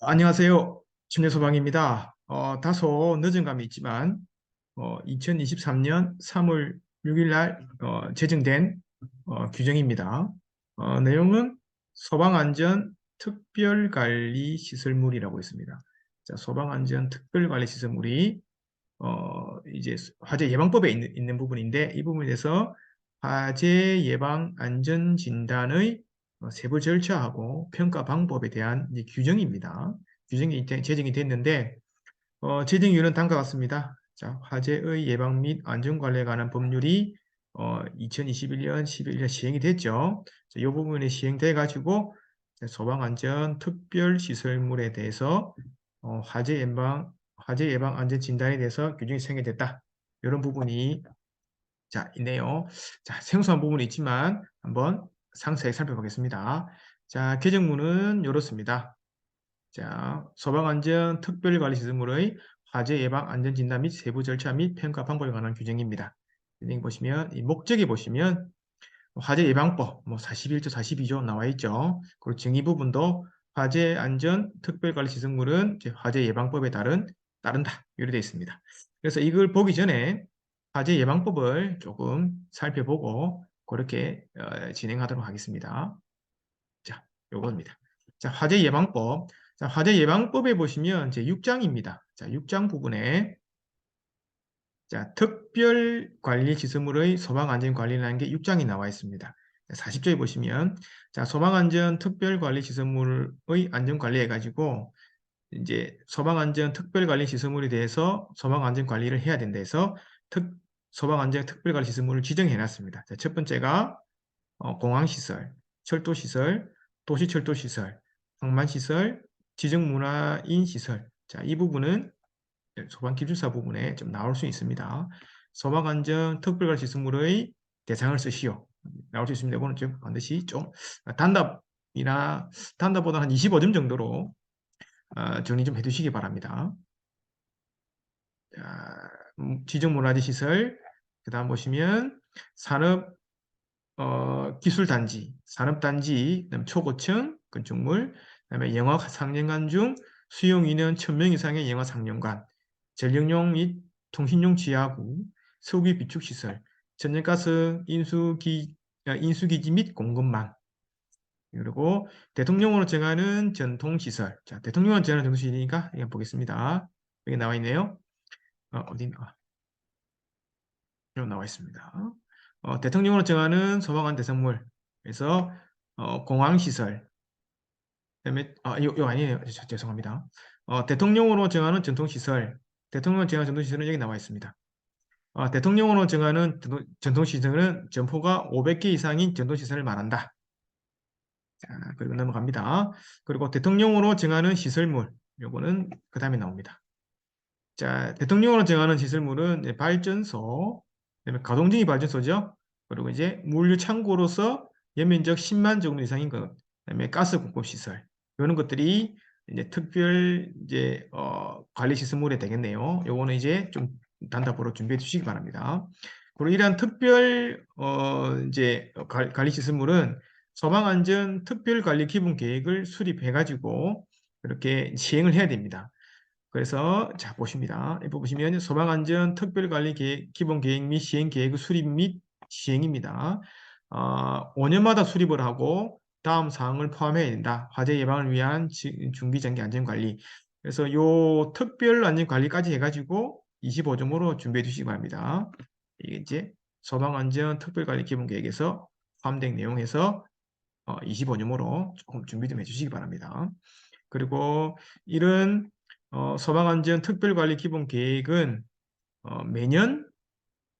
안녕하세요. 천여소방입니다. 다소 늦은 감이 있지만 2023년 3월 6일 날 제정된 규정입니다. 내용은 소방안전 특별관리시설물이라고 있습니다. 자, 소방안전 특별관리시설물이 이제 화재 예방법에 있는 부분인데 이 부분에 대해서 화재 예방 안전 진단의 세부 절차하고 평가 방법에 대한 이제 규정입니다. 규정이 제정이 됐는데 제정 이유는 다음과 같습니다. 자, 화재의 예방 및 안전 관리에 관한 법률이 2021년 11월 시행이 됐죠. 이 부분이 시행돼 가지고 소방안전 특별시설물에 대해서 화재 예방 안전 진단에 대해서 규정이 생겨됐다. 이런 부분이 자, 있네요. 자, 생소한 부분이 있지만 한번 상세히 살펴보겠습니다. 자, 개정문은 이렇습니다. 자, 소방안전 특별관리시설물의 화재 예방 안전 진단 및 세부 절차 및 평가 방법에 관한 규정입니다. 여기 보시면 이 목적에 보시면 화재 예방법 뭐 41조, 42조 나와 있죠. 그리고 정의 부분도 화재 안전 특별관리 시설물은 화재 예방법에 따른다. 이렇게 되어 있습니다. 그래서 이걸 보기 전에 화재 예방법을 조금 살펴보고 그렇게 진행하도록 하겠습니다. 자, 요겁니다. 자, 화재 예방법. 자, 화재 예방법에 보시면 제 6장입니다. 자, 6장 부분에 자, 특별관리시설물의 소방안전관리라는 게 6장이 나와 있습니다. 40조에 보시면 자, 소방안전 특별관리시설물의 안전관리 해가지고 이제 소방안전 특별관리시설물에 대해서 소방안전관리를 해야 된다 해서 소방안전 특별관리시설물을 지정해 놨습니다. 자, 첫 번째가 공항시설, 철도시설, 도시철도시설, 항만시설, 지정문화인시설. 자, 이 부분은 소방기준사 부분에 좀 나올 수 있습니다. 소방안전 특별관리시설물의 대상을 쓰시오. 나올 수 있습니다. 이거는 좀 반드시 좀 단답보다 한 25점 정도로 정리 좀 해두시기 바랍니다. 자, 지정문화재시설, 그 다음 보시면 산업 기술단지, 산업단지, 그다음 초고층, 건축물, 그다음에 영화 상영관 중 수용 인원 1000명 이상의 영화 상영관, 전력용 및 통신용 지하구, 석유 비축시설, 천연가스 인수기지 및 공급망, 그리고 대통령으로 정하는 전통시설. 자, 대통령으로 정하는 전통시설이니까 이거 보겠습니다. 여기 나와 있네요. 어디 여기 나와 있습니다. 대통령으로 정하는 소방관 대상물. 그래서 공항시설. 그다음에 이거 아니에요. 죄송합니다. 대통령으로 정하는 전통시설. 대통령으로 정하는 전통시설은 여기 나와 있습니다. 대통령으로 정하는 전통시설은 점포가 500개 이상인 전통시설을 말한다. 자, 그리고 넘어갑니다. 그리고 대통령으로 정하는 시설물. 요거는 그 다음에 나옵니다. 자, 대통령으로 정하는 시설물은 이제 발전소, 그다음에 가동등이 발전소죠. 그리고 이제 물류 창고로서 연면적 10만 정도 이상인 것, 그다음에 가스 공급 시설 이런 것들이 이제 특별 이제 관리 시설물에 되겠네요. 요거는 이제 좀 단답으로 준비해 주시기 바랍니다. 그리고 이러한 특별 이제 관리 시설물은 소방안전 특별관리 기본 계획을 수립해 가지고 그렇게 시행을 해야 됩니다. 그래서 자 보십니다. 이거 보시면 소방안전 특별관리 기본 계획 및 시행 계획의 수립 및 시행입니다. 5년마다 수립을 하고 다음 사항을 포함해야 된다. 화재 예방을 위한 중기장기 안전관리. 그래서 요 특별 안전관리까지 해가지고 25점으로 준비해 주시기 바랍니다. 이게 이제 소방안전 특별관리 기본 계획에서 포함된 내용에서 25점으로 조금 준비 좀 해주시기 바랍니다. 그리고 이런 소방안전 특별관리 기본 계획은 매년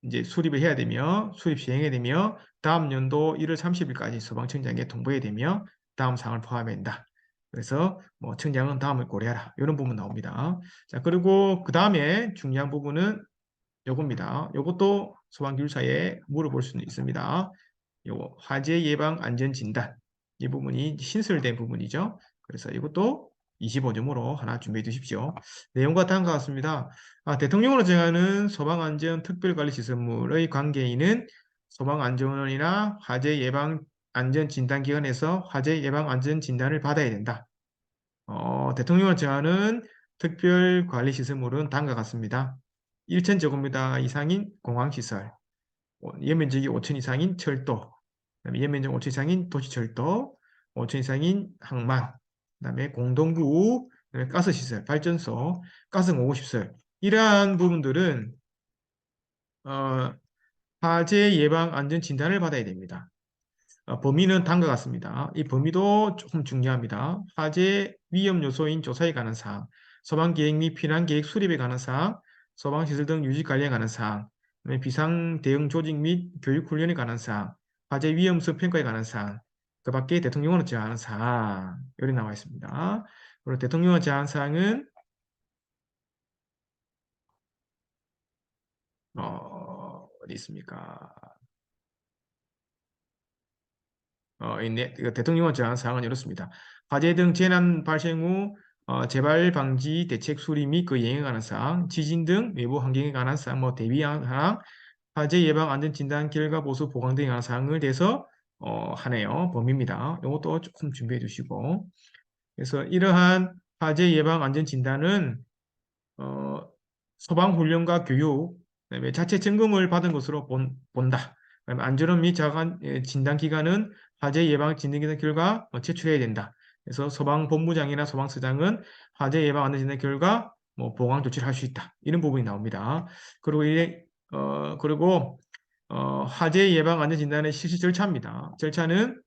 이제 수립을 해야 되며 수립 시행해야 되며 다음 연도 1월 30일까지 소방청장에 통보해야 되며 다음 사항을 포함해야 된다. 그래서 뭐 청장은 다음을 고려하라. 이런 부분 나옵니다. 자, 그리고 그 다음에 중요한 부분은 요겁니다. 요것도 소방기술사에 물어볼 수는 있습니다. 요거 화재 예방 안전 진단 이 부분이 신설된 부분이죠. 그래서 이것도 25점으로 하나 준비해 주십시오. 내용과 다음과 같습니다. 대통령으로 정하는 소방안전 특별관리시설물의 관계인은 소방안전원이나 화재 예방 안전진단기관에서 화재 예방 안전진단을 받아야 된다. 대통령을 정하는 특별관리시설물은 다음과 같습니다. 1,000제곱미터 이상인 공항시설, 연면적이 5천 이상인 철도, 그다음에 연면적 5천 이상인 도시철도, 5천 이상인 항만, 그다음에 공동구, 그다음에 가스시설, 발전소, 가스공급시설. 이러한 부분들은 어, 화재 예방 안전 진단을 받아야 됩니다. 범위는 다음과 같습니다. 이 범위도 조금 중요합니다. 화재 위험 요소인 조사에 관한 사항, 소방계획 및 피난계획 수립에 관한 사항, 소방시설 등 유지 관리에 관한 사항, 비상 대응 조직 및 교육 훈련에 관한 사항, 화재 위험성 평가에 관한 사항, 그 밖에 대통령으로 제한하는 사항, 여기 나와 있습니다. 그리고 대통령으로 제한한 사항은 어디 있습니까? 대통령은 정한 사항은 이렇습니다. 화재 등 재난 발생 후 재발 방지 대책 수립 및 그 이행에 관한 사항, 지진 등 외부 환경에 관한 사항, 대비한 사항, 화재 예방 안전 진단 결과 보수 보강 등에 관한 사항을 대해서 하네요. 범위입니다. 이것도 조금 준비해 주시고. 그래서 이러한 화재 예방 안전 진단은 어, 소방훈련과 교육, 그다음에 자체 점검을 받은 것으로 본다. 그다음에 안전원 및 자간 진단기관은 화재 예방 진단기관 결과 제출해야 된다. 그래서 소방본부장이나 소방서장은 화재 예방 안전 진단 결과 보강 조치를 할 수 있다. 이런 부분이 나옵니다. 그리고 화재 예방 안전 진단의 실시 절차입니다. 절차는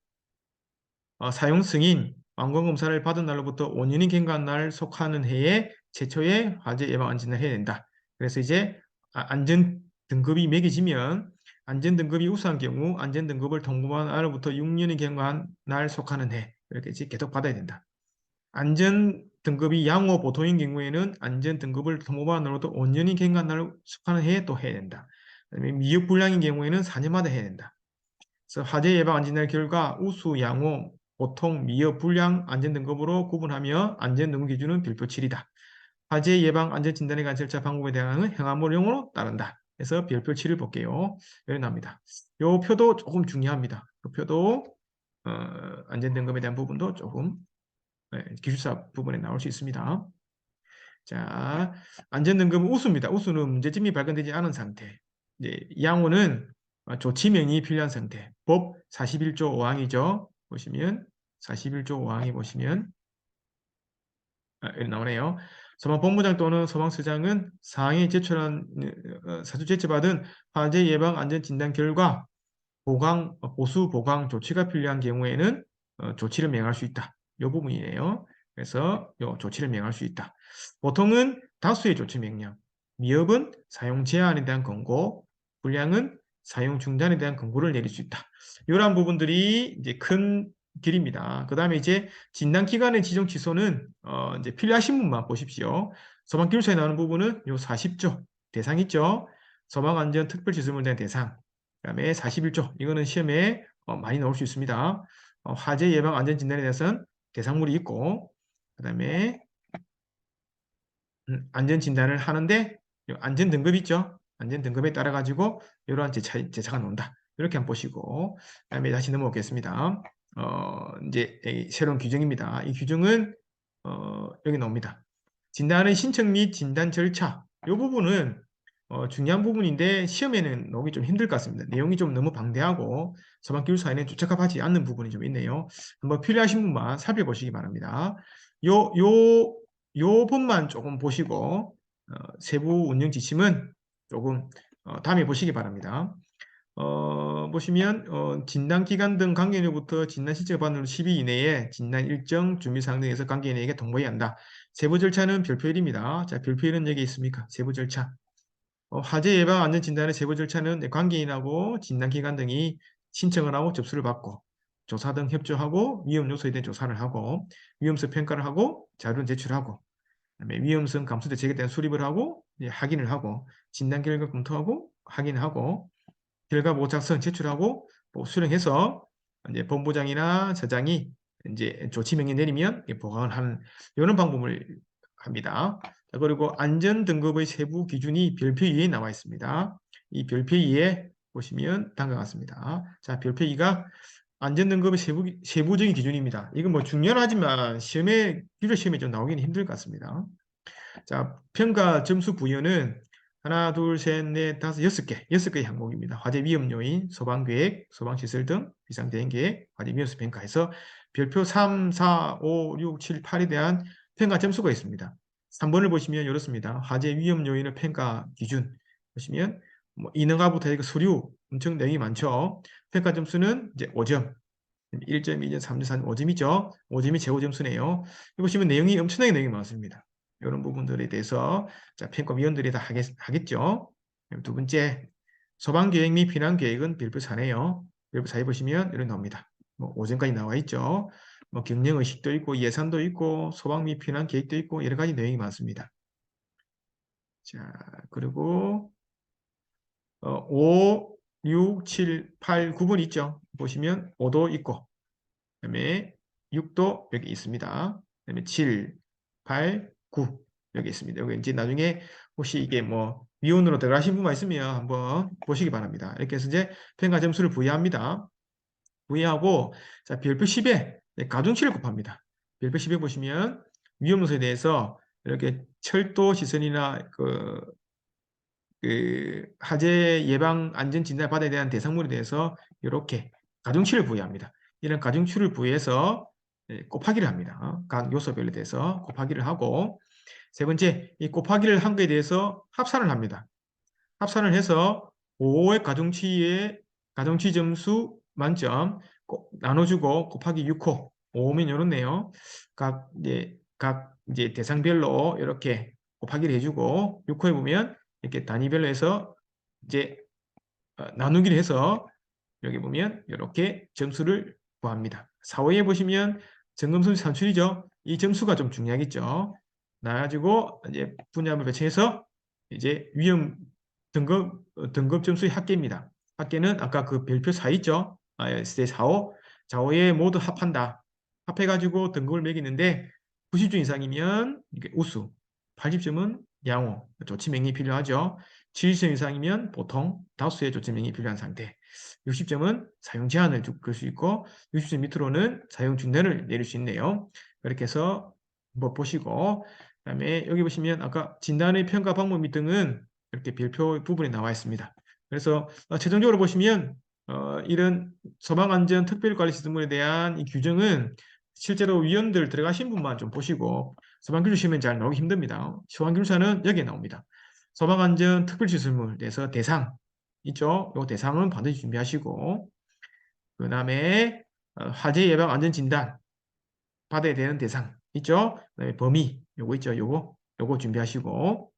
사용 승인, 완공검사를 받은 날로부터 5년이 경과한 날 속하는 해에 최초의 화재 예방 안전을 해야 된다. 그래서 이제 안전 등급이 매겨지면 안전 등급이 우수한 경우 안전 등급을 통보한 날로부터 6년이 경과한 날 속하는 해 이렇게 이제 계속 받아야 된다. 안전 등급이 양호 보통인 경우에는 안전 등급을 통보한 날로부터 5년이 경과한 날 속하는 해에 또 해야 된다. 그다음에 미흡 불량인 경우에는 4년마다 해야 된다. 그래서 화재 예방 안전날 결과 우수, 양호, 보통, 미흡, 불량 안전 등급으로 구분하며 안전 등급 기준은 별표 7이다. 화재 예방 안전 진단에 관한 절차 방법에 대한 행안무령으로 따른다. 그래서 별표 7을 볼게요. 여기 나옵니다. 이 표도 조금 중요합니다. 그 표도 안전 등급에 대한 부분도 조금 기술사 부분에 나올 수 있습니다. 자, 안전 등급은 우수입니다. 우수는 문제점이 발견되지 않은 상태. 이제 양호는 조치명이 필요한 상태. 법 41조 5항이죠. 보시면 41조 5항에 보시면 여기 나오네요. 소방본부장 또는 소방서장은 사항에 제출한 사주 제출받은 화재 예방 안전 진단 결과 보수 보강 조치가 필요한 경우에는 조치를 명할 수 있다. 이 부분이에요. 그래서 이 조치를 명할 수 있다. 보통은 다수의 조치 명령, 미흡은 사용 제한에 대한 권고, 불량은 사용 중단에 대한 권고를 내릴 수 있다. 이러한 부분들이 이제 큰 길입니다. 그 다음에 이제 진단 기간의 지정 취소는 이제 필요하신 분만 보십시오. 소방기술서에 나오는 부분은 요 40조 대상 있죠. 소방안전 특별시설물에 대한 대상. 그다음에 41조 이거는 시험에 많이 나올 수 있습니다. 화재 예방 안전 진단에 대해서는 대상물이 있고 그다음에 안전 진단을 하는데 안전 등급 있죠. 안전 등급에 따라 가지고 이러한 제차가 나온다. 이렇게 한번 보시고 그다음에 다시 넘어오겠습니다. 이제 새로운 규정입니다. 이 규정은 여기 나옵니다. 진단의 신청 및 진단 절차. 이 부분은 중요한 부분인데 시험에는 나오기 좀 힘들 것 같습니다. 내용이 좀 너무 방대하고 소방기술사에는 적합하지 않는 부분이 좀 있네요. 한번 필요하신 분만 살펴보시기 바랍니다. 요, 요, 요 부분만 조금 보시고 세부 운영 지침은 조금 다음에 보시기 바랍니다. 보시면 진단기간 등 관계인으로부터 진단 실적 받는 10일 이내에 진단 일정 준비사항 등에서 관계인에게 통보해야 한다. 세부 절차는 별표 1입니다. 자, 별표 1은 여기 있습니까? 세부 절차. 화재 예방 안전 진단의 세부 절차는 관계인하고 진단기관 등이 신청을 하고 접수를 받고 조사 등 협조하고 위험 요소에 대한 조사를 하고 위험성 평가를 하고 자료를 제출하고 그다음에 위험성 감소 대책에 대한 수립을 하고 확인을 하고 진단 결과 검토하고 확인하고 결과 보고 작성 제출하고 수령해서 이제 본부장이나 서장이 이제 조치 명령 내리면 보강을 하는 이런 방법을 합니다. 그리고 안전 등급의 세부 기준이 별표 2에 나와 있습니다. 이 별표 2에 보시면 다음과 같습니다. 자, 별표 2가 안전등급의 세부적인 기준입니다. 이건 뭐 중요하지만 기출 시험에 좀 나오기는 힘들 것 같습니다. 자, 평가 점수 부여는 하나, 둘, 셋, 넷, 다섯, 6개의 항목입니다. 화재 위험 요인, 소방 계획, 소방 시설 등 비상 대응 계획, 화재 위험수 평가에서 별표 3, 4, 5, 6, 7, 8에 대한 평가 점수가 있습니다. 3번을 보시면 이렇습니다. 화재 위험 요인의 평가 기준 보시면 뭐 인허가부터 해서 서류 엄청 내용이 많죠. 평가 점수는 이제 5점, 1점, 2점, 3점, 4점, 5점이죠. 5점이 최고 점수네요. 보시면 내용이 엄청나게 내용이 많습니다. 이런 부분들에 대해서 자, 평가위원들이 다 하겠죠. 두 번째, 소방계획 및 피난계획은 별표 4네요. 별표 4에 보시면 이런 나옵니다. 뭐 5점까지 나와 있죠. 뭐 경영의식도 있고 예산도 있고 소방 및 피난 계획도 있고 여러 가지 내용이 많습니다. 자, 그리고 5, 6, 7, 8, 9번 있죠. 보시면 5도 있고 그다음에 6도 여기 있습니다. 그다음에 7, 8, 9 여기 있습니다. 여기 이제 나중에 혹시 이게 뭐 위원으로 들어가신 분만 있으면 한번 보시기 바랍니다. 이렇게 해서 이제 평가 점수를 부여합니다. 부여하고 자 별표 10에 가중치를 곱합니다. 별표 10에 보시면 위험 요소에 대해서 이렇게 철도 시설이나 그 화재 예방 안전 진단 받아야 되는 대상물에 대해서 이렇게 가중치를 부여합니다. 이런 가중치를 부여해서 곱하기를 합니다. 각 요소별에 대해서 곱하기를 하고 세 번째, 이 곱하기를 한 거에 대해서 합산을 합니다. 합산을 해서 5의 가중치 점수 만점 나눠주고 곱하기 6호 5면 이렇네요. 각 이제 대상별로 이렇게 곱하기를 해주고 6호에 보면 이렇게 단위별로 해서 이제 나누기를 해서 여기 보면 이렇게 점수를 구합니다. 4호에 보시면 점검점수 산출이죠. 이 점수가 좀 중요하겠죠. 나가지고 이제 분야별 배치해서 이제 위험 등급 점수의 합계입니다. 합계는 아까 그 별표 4 있죠. 4호. 4호에 모두 합한다. 합해가지고 등급을 매기는데 90점 이상이면 이게 우수, 80점은 양호, 조치 명령이 필요하죠. 70점 이상이면 보통 다수의 조치 명령이 필요한 상태. 60점은 사용 제한을 줄 수 있고 60점 밑으로는 사용 중단을 내릴 수 있네요. 그렇게 해서 한번 보시고 그다음에 여기 보시면 아까 진단의 평가 방법 및 등은 이렇게 별표 부분에 나와 있습니다. 그래서 최종적으로 보시면 이런 소방안전 특별관리 시스템에 대한 이 규정은 실제로 위원들 들어가신 분만 좀 보시고 소방기술 시험은 잘 나오기 힘듭니다. 소방기술사는 여기에 나옵니다. 소방안전 특별시설물에 대해서 대상 있죠? 이 대상은 반드시 준비하시고 그 다음에 화재 예방 안전 진단 받아야 되는 대상 있죠? 그다음에 범위 요거 있죠? 요거 준비하시고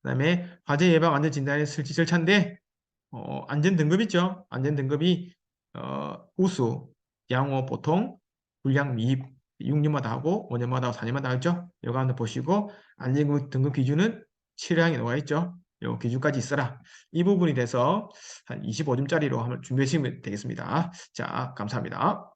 그다음에 화재 예방 안전 진단의 설치 절차인데 안전 등급 있죠? 안전 등급이 우수, 양호, 보통, 불량, 미입 6년마다 하고 5년마다 하고 4년마다 하죠? 요거 한번 보시고 안전 등급 기준은 7항에 나와 있죠? 요 기준까지 있어라. 이 부분이 돼서 한 25점짜리로 한번 준비하시면 되겠습니다. 자, 감사합니다.